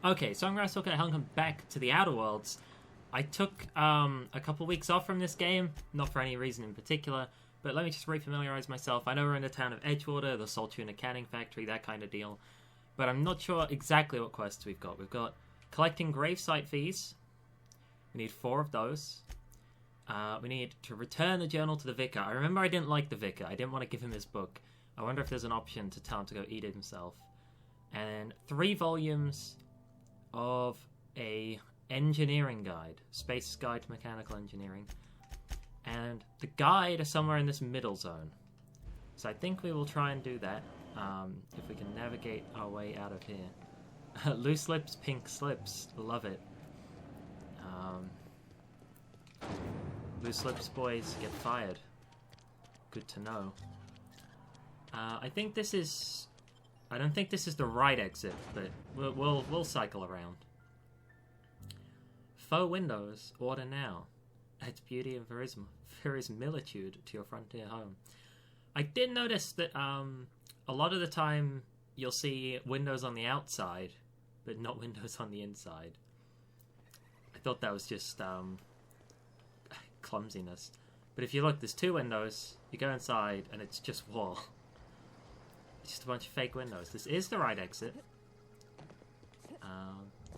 Okay, so I'm going to talk about how I come back to the Outer Worlds. I took a couple weeks off from this game, not for any reason in particular, but let me just refamiliarize myself. I know we're in the town of Edgewater, the Salt Tuna Canning Factory, that kind of deal, but I'm not sure exactly what quests we've got. We've got collecting gravesite fees. We need 4 of those. We need to return the journal to the vicar. I remember I didn't like the vicar. I didn't want to give him his book. I wonder if there's an option to tell him to go eat it himself. And 3 volumes of a engineering guide, Space Guide to Mechanical Engineering, and the guide is somewhere in this middle zone. So I think we will try and do that if we can navigate our way out of here. Loose lips, pink slips, love it. Loose lips boys get fired. Good to know. I think this is. I don't think this is the right exit, but we'll cycle around. Faux windows, order now. Adds beauty and verisimilitude to your frontier home. I did notice that a lot of the time you'll see windows on the outside, but not windows on the inside. I thought that was just clumsiness. But if you look, there's 2 windows, you go inside, and it's just wall. It's just a bunch of fake windows. This is the right exit.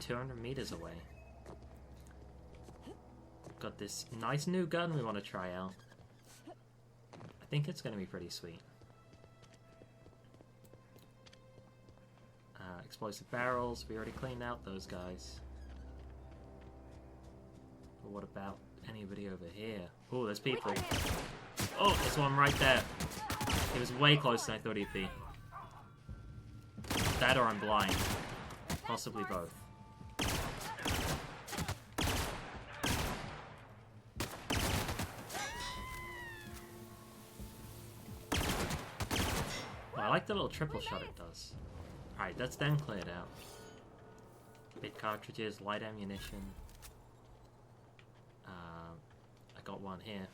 200 meters away. Got this nice new gun we want to try out. I think it's going to be pretty sweet. Explosive barrels. We already cleaned out those guys. But what about anybody over here? Oh, there's people. Oh, there's one right there. He was way closer than I thought he'd be. That or I'm blind. Possibly both. Well, I like the little triple shot it does. Alright, that's them cleared out. Bit cartridges, light ammunition. I got one here.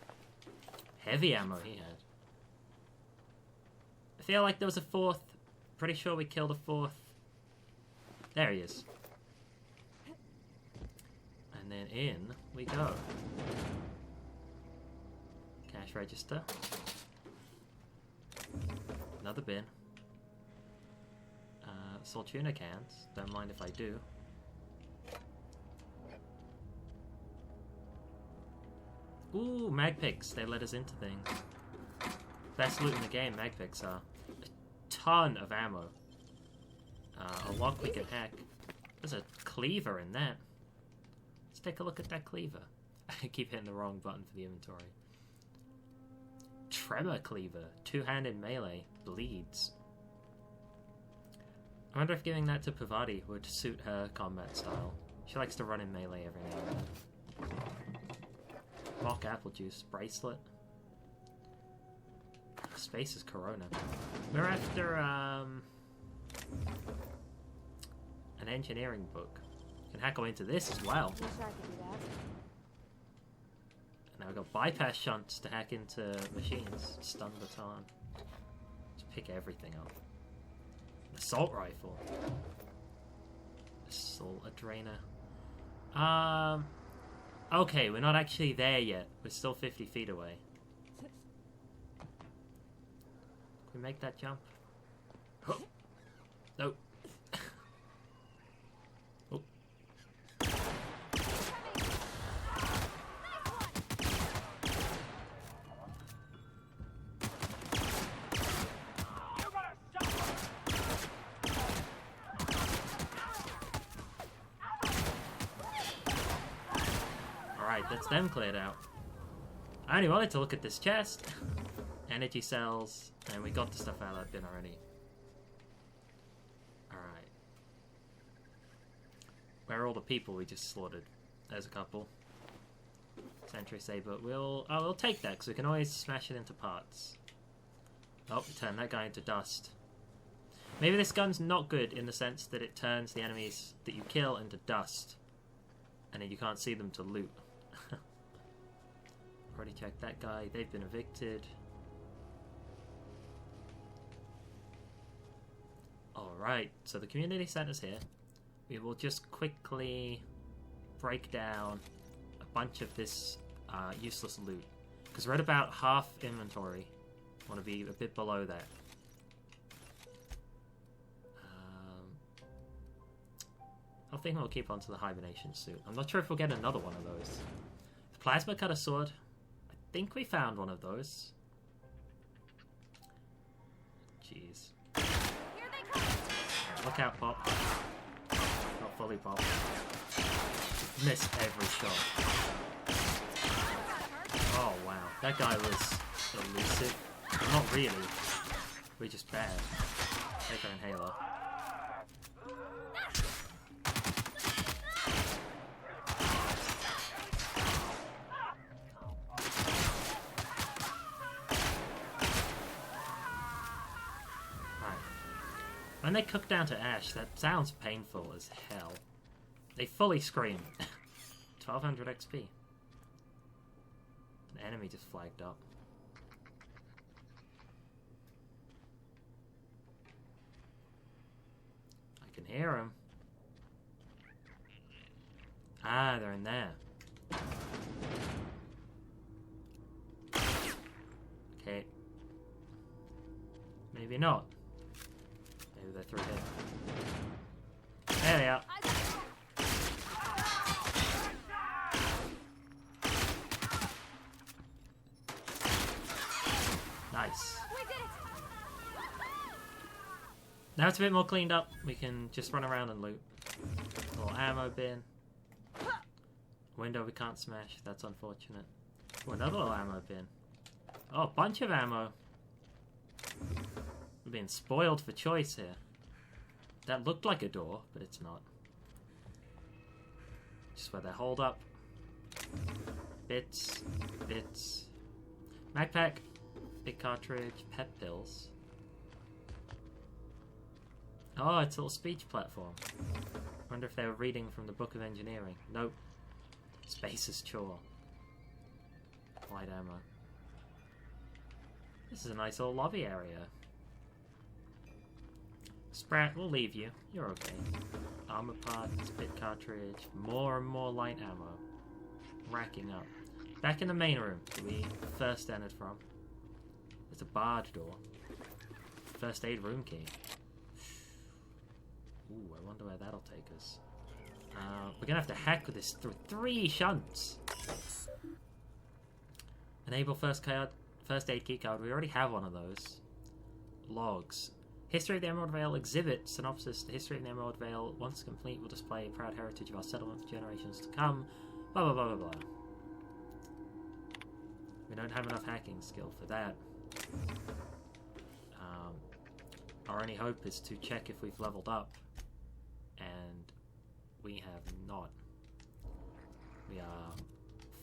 Heavy ammo he had. I feel like there was a 4th. Pretty sure we killed a 4th. There he is. And then in we go. Cash register. Another bin. Salt tuna cans. Don't mind if I do. Ooh, mag picks. They let us into things. Best loot in the game, mag picks are. Ton of ammo. A lock we can hack. There's a cleaver in that. Let's take a look at that cleaver. I keep hitting the wrong button for the inventory. Tremor cleaver. 2-handed melee. Bleeds. I wonder if giving that to Pavati would suit her combat style. She likes to run in melee every now and then. Mock apple juice. Bracelet. Space is Corona. We're after an engineering book. Can hack away into this as well. Wish I could do that. And now we've got bypass shunts to hack into machines. Stun baton. Just pick everything up. Assault rifle. Assault drainer. Okay, we're not actually there yet. We're still 50 feet away. Can we make that jump? Oh. Nope. Oh. Alright, that's them cleared out. I only wanted to look at this chest. Energy cells, and we got the stuff out of that bin already. Alright. Where are all the people we just slaughtered? There's a couple. Sentry saber. We'll take that, because we can always smash it into parts. Oh, turn that guy into dust. Maybe this gun's not good in the sense that it turns the enemies that you kill into dust. And then you can't see them to loot. Already checked that guy. They've been evicted. Alright, so the community center's here. we will just quickly break down a bunch of this useless loot. Because we're at about half inventory. Want to be a bit below that. I think we'll keep on to the hibernation suit. I'm not sure if we'll get another one of those. The plasma cutter sword. I think we found one of those. Jeez. Look out, Pop. Not fully Pop. Missed every shot. Oh wow, that guy was elusive. Well, not really. We're just bad. Take our inhaler. When they cook down to ash, that sounds painful as hell. They fully scream. 1200 XP. An enemy just flagged up. I can hear them. Ah, they're in there. Okay. Maybe not. Maybe they're through here. There they are. Nice. Now it's a bit more cleaned up. We can just run around and loot. Little ammo bin. Window we can't smash. That's unfortunate. Oh, another little ammo bin. Oh, a bunch of ammo. We're being spoiled for choice here. That looked like a door, but it's not. Just where they hold up. Bits. Bits. Mag pack. Big cartridge. Pep pills. Oh, it's a little speech platform. Wonder if they were reading from the Book of Engineering. Nope. Spacer's chore. Light ammo. This is a nice little lobby area. Sprat, we'll leave you. You're okay. Armor parts, bit cartridge, more and more light ammo. Racking up. Back in the main room that we first entered from. There's a barred door. First aid room key. Ooh, I wonder where that'll take us. We're gonna have to hack with this through 3 shunts. Enable first aid keycard. We already have one of those. Logs. History of the Emerald Vale exhibit synopsis. The history of the Emerald Vale, once complete, will display a proud heritage of our settlement for generations to come. Blah blah blah blah blah. We don't have enough hacking skill for that. Our only hope is to check if we've leveled up, and we have not. We are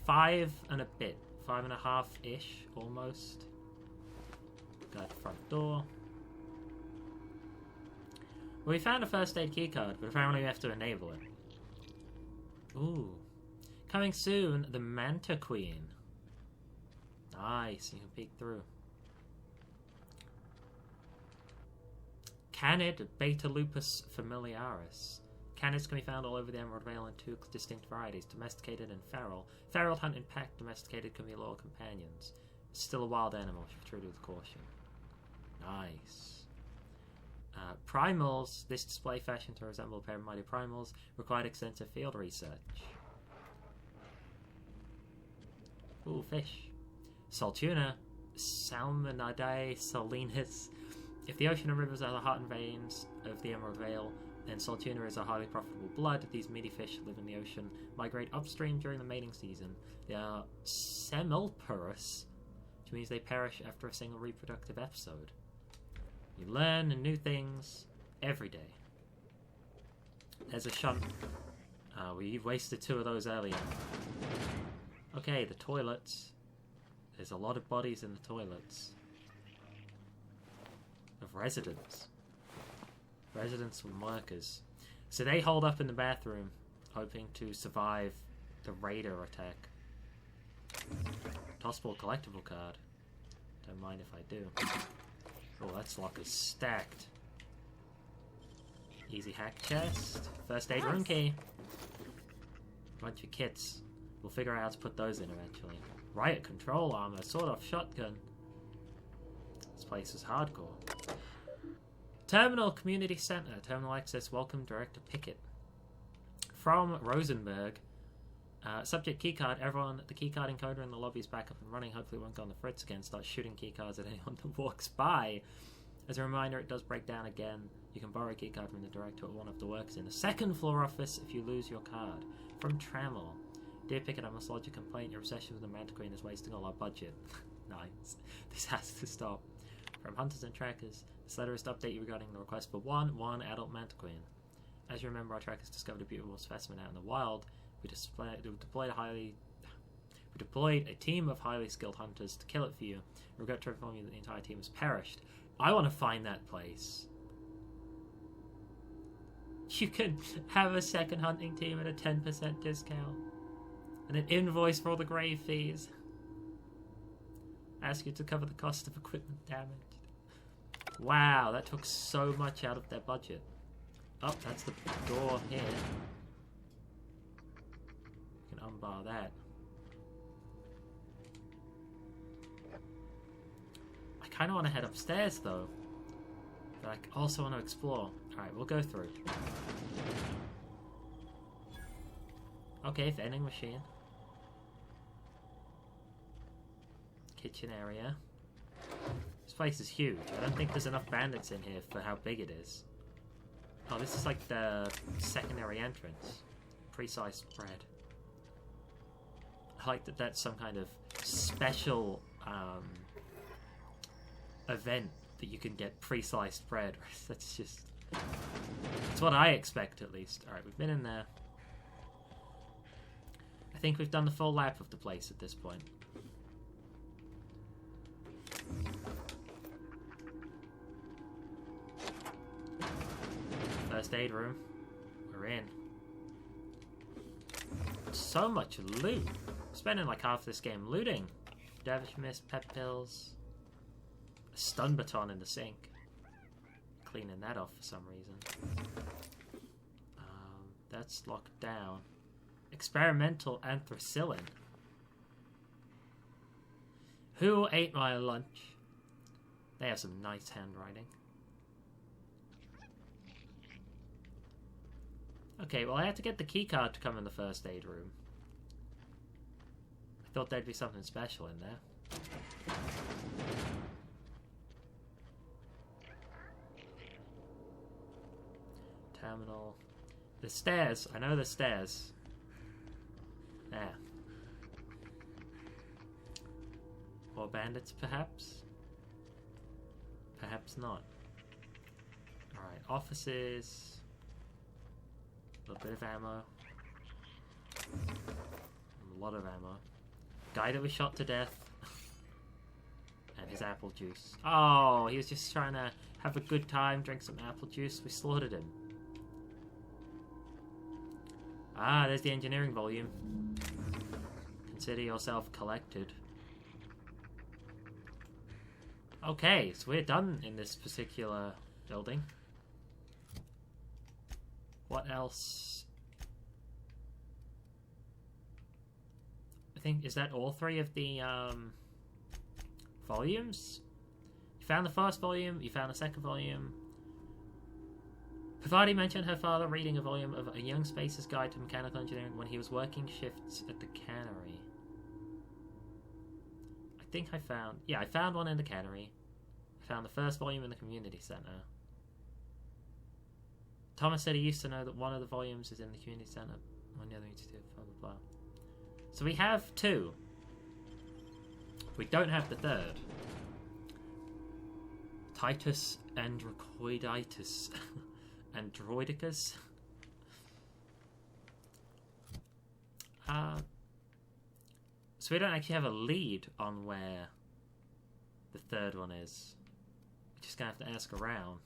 5 and a bit, 5.5-ish almost. Got the front door. Well, we found a first aid keycard, but apparently we have to enable it. Ooh. Coming soon, the Manta Queen. Nice, you can peek through. Canid Beta Lupus familiaris. Canids can be found all over the Emerald Vale in 2 distinct varieties, domesticated and feral. Feral hunt in pack, domesticated can be loyal companions. It's still a wild animal, should be treated with caution. Nice. Primals, this display fashioned to resemble a pair of mighty primals, required extensive field research. Ooh, fish. Saltuna, Salmonidae salinus. If the ocean and rivers are the heart and veins of the Emerald Vale, then Saltuna is a highly profitable blood. These meaty fish live in the ocean, migrate upstream during the mating season. They are semilporous, which means they perish after a single reproductive episode. You learn new things every day. There's a shunt. We wasted 2 of those earlier. Okay, the toilets. There's a lot of bodies in the toilets. Of residents. Residents and workers. So they hold up in the bathroom, hoping to survive the raider attack. Tossable collectible card. Don't mind if I do. Oh, that's lockers stacked. Easy hack chest. First aid room key. Bunch of kits. We'll figure out how to put those in eventually. Riot control armor. Sawed-off shotgun. This place is hardcore. Terminal Community Center. Terminal access. Welcome Director Pickett. From Rosenberg. Subject keycard. Everyone, the keycard encoder in the lobby is back up and running. Hopefully it won't go on the fritz again. Start shooting keycards at anyone that walks by. As a reminder, it does break down again. You can borrow a keycard from the director at one of the workers in the second floor office if you lose your card. From Trammell. Dear Pickett, I must lodge a complaint. Your obsession with the Mantiqueen is wasting all our budget. Nice. This has to stop. From Hunters and Trackers. This letter is to update you regarding the request for one adult Mantiqueen. As you remember, our trackers discovered a beautiful specimen out in the wild. We deployed a team of highly skilled hunters to kill it for you. I regret to inform you that the entire team has perished. I want to find that place. You can have a second hunting team at a 10% discount. And an invoice for all the grave fees. Ask you to cover the cost of equipment damaged. Wow, that took so much out of their budget. Oh, that's the door here. You can unbar that. I kind of want to head upstairs though. But I also want to explore. Alright, we'll go through. Okay, vending machine. Kitchen area. This place is huge. I don't think there's enough bandits in here for how big it is. Oh, this is like the secondary entrance. Precise spread. I like that that's some kind of special event that you can get pre-sliced bread. That's just... It's what I expect, at least. Alright, we've been in there. I think we've done the full lap of the place at this point. First aid room. We're in. So much loot. Spending like half this game looting. Davish mist, pep pills. A stun baton in the sink. Cleaning that off for some reason. That's locked down. Experimental anthracillin. Who ate my lunch? They have some nice handwriting. Okay, well I had to get the keycard to come in the first aid room. I thought there'd be something special in there. Terminal. The stairs. I know the stairs. There. More bandits, perhaps? Perhaps not. Alright, offices. A little bit of ammo. A lot of ammo. Guy that was shot to death. And his apple juice. Oh, he was just trying to have a good time, drink some apple juice. We slaughtered him. Ah, there's the engineering volume. Consider yourself collected. Okay, so we're done in this particular building. What else? I think, is that all three of the volumes? You found the first volume, you found the second volume. Pavati mentioned her father reading a volume of A Young Spacer's Guide to Mechanical Engineering when he was working shifts at the cannery. I think I found... Yeah, I found one in the cannery. I found the first volume in the community centre. Thomas said he used to know that one of the volumes is in the community centre. One the other needs to do blah blah blah. So we have two. We don't have the third. Titus Androcoiditis. Androidicus. So we don't actually have a lead on where the third one is. We're just gonna have to ask around.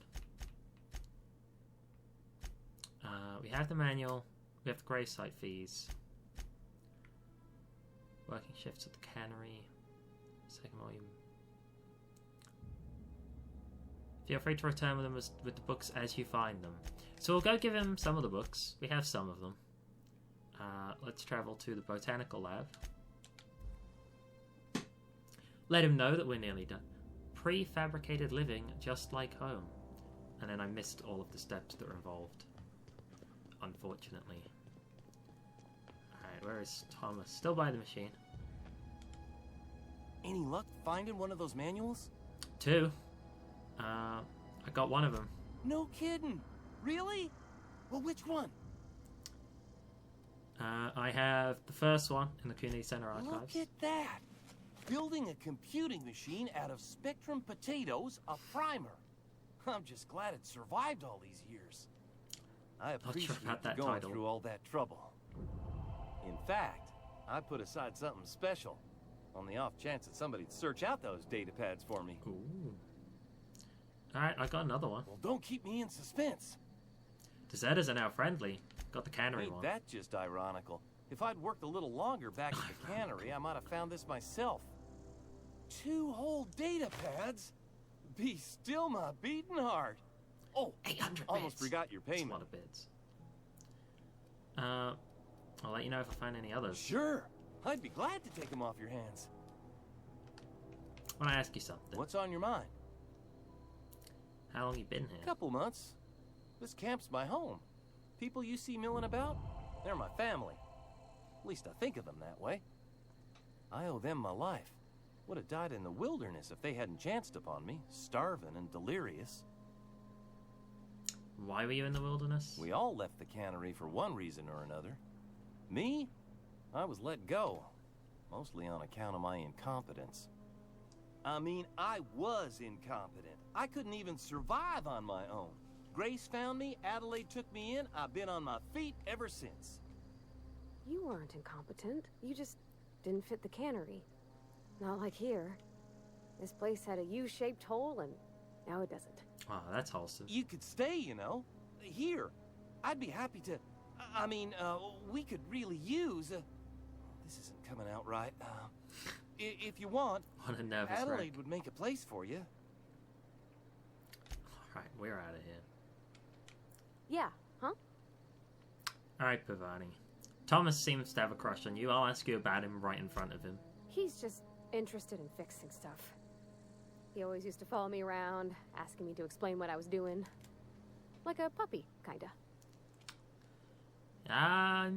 We have the manual. We have the grave site fees. Working shifts at the cannery. Second volume. Feel free to return with them with the books as you find them. So we'll go give him some of the books. We have some of them. Let's travel to the botanical lab. Let him know that we're nearly done. Prefabricated living, just like home. And then I missed all of the steps that are involved. Unfortunately. Alright, where is Thomas? Still by the machine. Any luck finding one of those manuals? 2. I got one of them. No kidding. Really? Well, which one? I have the first one in the Community Center archives. Look at that. Building a computing machine out of Spectrum potatoes, a primer. I'm just glad it survived all these years. I appreciate you going through all that trouble. In fact, I put aside something special on the off chance that somebody'd search out those data pads for me. Ooh. Alright, I got another one. Well, don't keep me in suspense. Deserters are now friendly. Got the cannery one. Ain't that just ironical? If I'd worked a little longer back at the cannery, I might have found this myself. 2 whole data pads? Be still my beating heart. Oh, 800 almost bits. forgot your payment. That's a lot of bits. I'll let you know if I find any others. Sure. I'd be glad to take them off your hands. I want to ask you something. What's on your mind? How long you been here? Couple months. This camp's my home. People you see milling about, they're my family. At least I think of them that way. I owe them my life. Would have died in the wilderness if they hadn't chanced upon me, starving and delirious. Why were you in the wilderness? We all left the cannery for one reason or another. Me? I was let go, mostly on account of my incompetence. I mean, I was incompetent. I couldn't even survive on my own. Grace found me, Adelaide took me in, I've been on my feet ever since. You weren't incompetent. You just didn't fit the cannery. Not like here. This place had a U-shaped hole, and now it doesn't. Oh, that's wholesome. You could stay, you know. Here. I'd be happy to... I mean, we could really use... this isn't coming out right. If you want, On a nervous Adelaide wreck. would make a place for you. Alright, we're out of here. Yeah, huh? Alright, Pavani. Thomas seems to have a crush on you. I'll ask you about him right in front of him. He's just interested in fixing stuff. He always used to follow me around, asking me to explain what I was doing. Like a puppy, kinda. I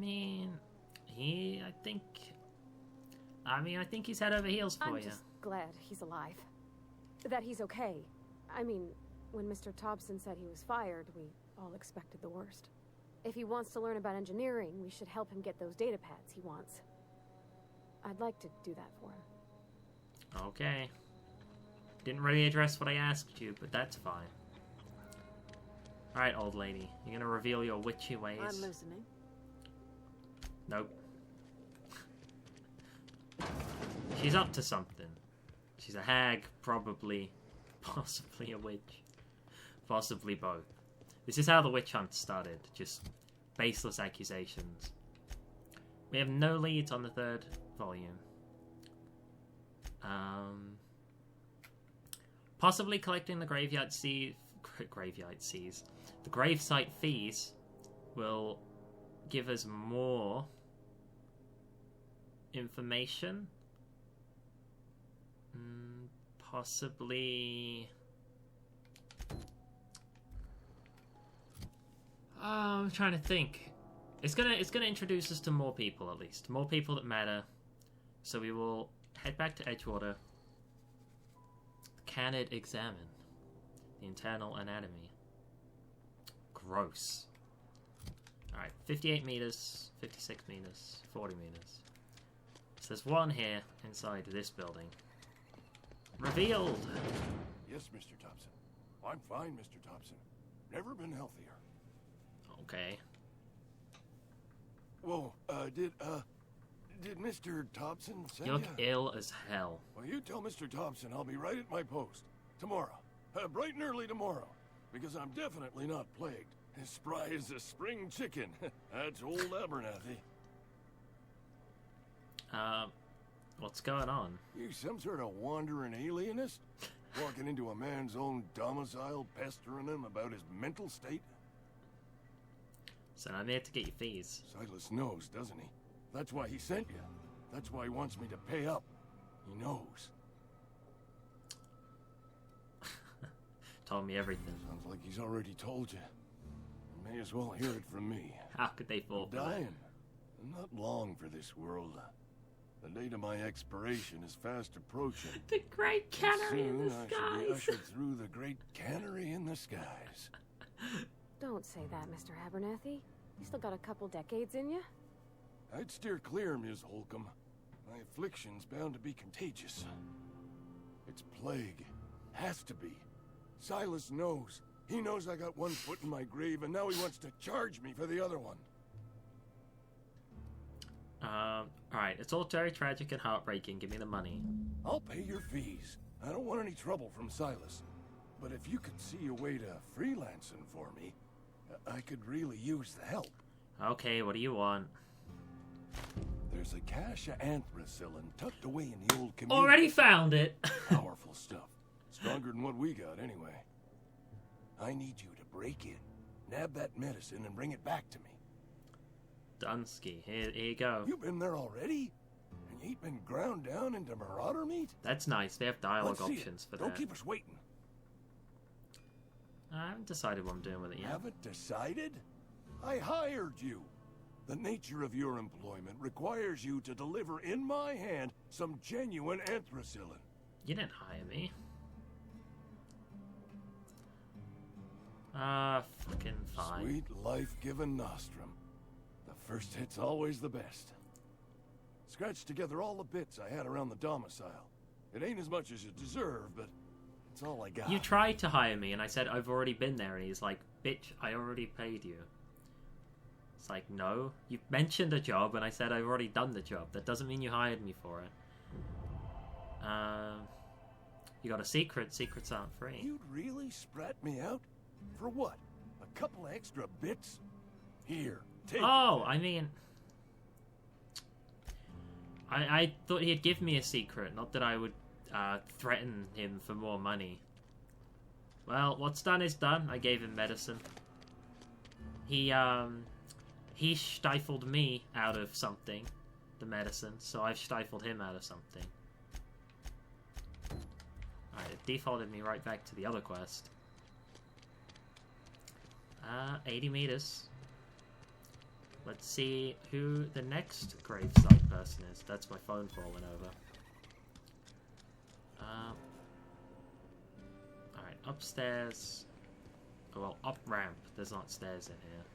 think he's head over heels for I'm you. just glad he's alive. That he's okay. I mean, when Mr. Thompson said he was fired, we all expected the worst. If he wants to learn about engineering, we should help him get those data pads he wants. I'd like to do that for him. Okay. Didn't really address what I asked you, but that's fine. Alright, old lady. You're gonna reveal your witchy ways? I'm listening. Nope. She's up to something. She's a hag, probably. Possibly a witch. Possibly both. This is how the witch hunt started. Just baseless accusations. We have no leads on the 3rd volume. Possibly collecting the gravesite fees will give us more information. Possibly. I'm trying to think. It's gonna introduce us to more people, at least more people that matter. So we will head back to Edgewater. Can it examine the internal anatomy? Gross. Alright, 58 meters, 56 meters, 40 meters. So there's one here inside this building. Revealed! Yes, Mr. Thompson. I'm fine, Mr. Thompson. Never been healthier. Okay. Whoa, did Mr. Thompson send You look ya? ill as hell. Well, you tell Mr. Thompson I'll be right at my post. Tomorrow. Bright and early tomorrow. Because I'm definitely not plagued. As spry as a spring chicken. That's old Abernathy. What's going on? You some sort of wandering alienist? Walking into a man's own domicile, pestering him about his mental state? So I'm here to get your fees. Silas knows, doesn't he? That's why he sent you. That's why he wants me to pay up. He knows. Told me everything. Sounds like he's already told you. You may as well hear it from me. How could they fall for dying. I'm not long for this world. The date of my expiration is fast approaching. The great cannery in the skies. I should be ushered through the great cannery in the skies. Don't say that, Mr. Abernathy. You still got a couple decades in you. I'd steer clear, Ms. Holcomb. My affliction's bound to be contagious. It's plague. Has to be. Silas knows. He knows I got one foot in my grave, and now he wants to charge me for the other one. Alright, it's all very tragic and heartbreaking. Give me the money. I'll pay your fees. I don't want any trouble from Silas. But if you could see a way to freelancing for me, I could really use the help. Okay, what do you want? There's a cache of anthracillin tucked away in the old community. Already found it! Powerful stuff. Stronger than what we got, anyway. I need you to break in, nab that medicine, and bring it back to me. Dunsky, here you go. You've been there already? And you ain't been ground down into marauder meat? That's nice. They have dialogue options for that. Don't keep us waiting. I haven't decided what I'm doing with it yet. Haven't decided? I hired you. The nature of your employment requires you to deliver in my hand some genuine anthracillin. You didn't hire me. Fucking fine. Sweet life-giving nostrum. The first hit's always the best. Scratched together all the bits I had around the domicile. It ain't as much as you deserve, but it's all I got. You tried to hire me, and I said I've already been there, and he's like, bitch, I already paid you. It's like, no, you mentioned a job, and I said I've already done the job. That doesn't mean you hired me for it. You got a secret. Secrets aren't free. You'd really sprat me out? For what? A couple of extra bits? Here, take it. I mean... I thought he'd give me a secret, not that I would threaten him for more money. Well, what's done is done. I gave him medicine. He stifled me out of something, the medicine, so I've stifled him out of something. Alright, it defaulted me right back to the other quest. 80 meters. Let's see who the next gravesite person is. That's my phone falling over. Alright, upstairs. Oh, well, up ramp. There's not stairs in here.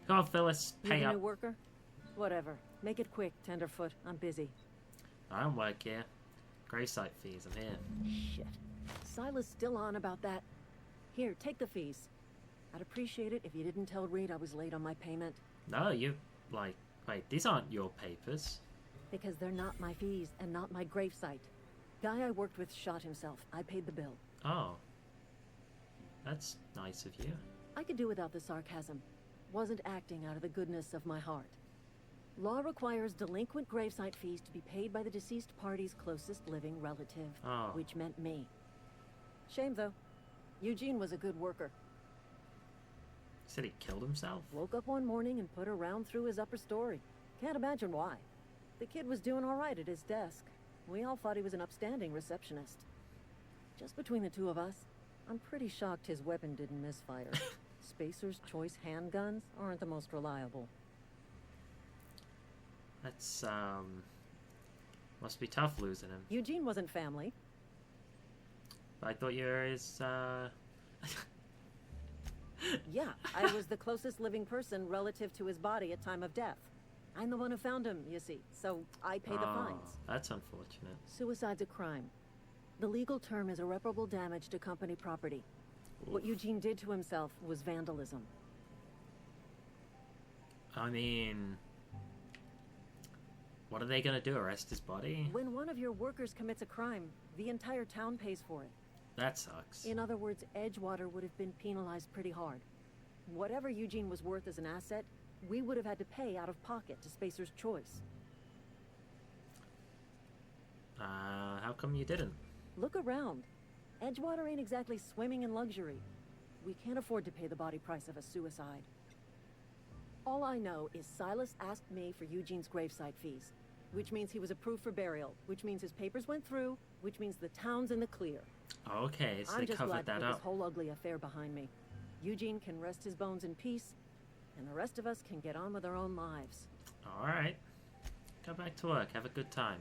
Come on, Phyllis. Pay up. You a new worker? Whatever. Make it quick, Tenderfoot. I'm busy. I don't work here. Gravesite fees. I'm here. Shit. Silas still on about that. Here, take the fees. I'd appreciate it if you didn't tell Reed I was late on my payment. No, you, like, wait, these aren't your papers. Because they're not my fees and not my gravesite. Guy I worked with shot himself. I paid the bill. Oh. That's nice of you. I could do without the sarcasm. Wasn't acting out of the goodness of my heart. Law requires delinquent gravesite fees to be paid by the deceased party's closest living relative, which meant me. Shame, though. Eugene was a good worker. He said he killed himself? Woke up one morning and put a round through his upper story. Can't imagine why. The kid was doing all right at his desk. We all thought he was an upstanding receptionist. Just between the two of us, I'm pretty shocked his weapon didn't misfire. Spacer's Choice handguns aren't the most reliable. That's, must be tough losing him. Eugene wasn't family. I thought you were his, Yeah, I was the closest living person relative to his body at time of death. I'm the one who found him, you see, so I pay the fines. That's unfortunate. Suicide's a crime. The legal term is irreparable damage to company property. Oof. What Eugene did to himself was vandalism. I mean... What are they gonna do, arrest his body? When one of your workers commits a crime, the entire town pays for it. That sucks. In other words, Edgewater would have been penalized pretty hard. Whatever Eugene was worth as an asset, we would have had to pay out of pocket to Spacer's Choice. How come you didn't? Look around. Edgewater ain't exactly swimming in luxury. We can't afford to pay the body price of a suicide. All I know is Silas asked me for Eugene's gravesite fees, which means he was approved for burial, which means his papers went through, which means the town's in the clear. Okay, so I'm they just covered glad to that put up. this whole ugly affair behind me. Eugene can rest his bones in peace, and the rest of us can get on with our own lives. Alright. Go back to work. Have a good time.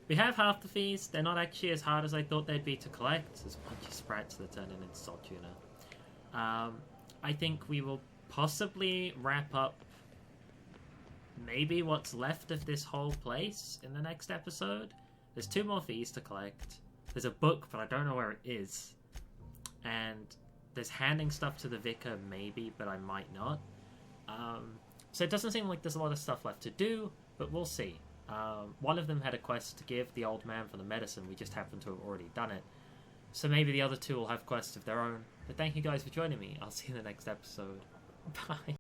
We have half the fees. They're not actually as hard as I thought they'd be to collect. There's a bunch of sprats that turn into salt tuna. I think we will possibly wrap up maybe what's left of this whole place in the next episode. There's 2 more fees to collect. There's a book, but I don't know where it is. And there's handing stuff to the vicar, maybe, but I might not. So it doesn't seem like there's a lot of stuff left to do, but we'll see. One of them had a quest to give the old man for the medicine. We just happen to have already done it. So maybe the other 2 will have quests of their own. But thank you guys for joining me. I'll see you in the next episode. Bye.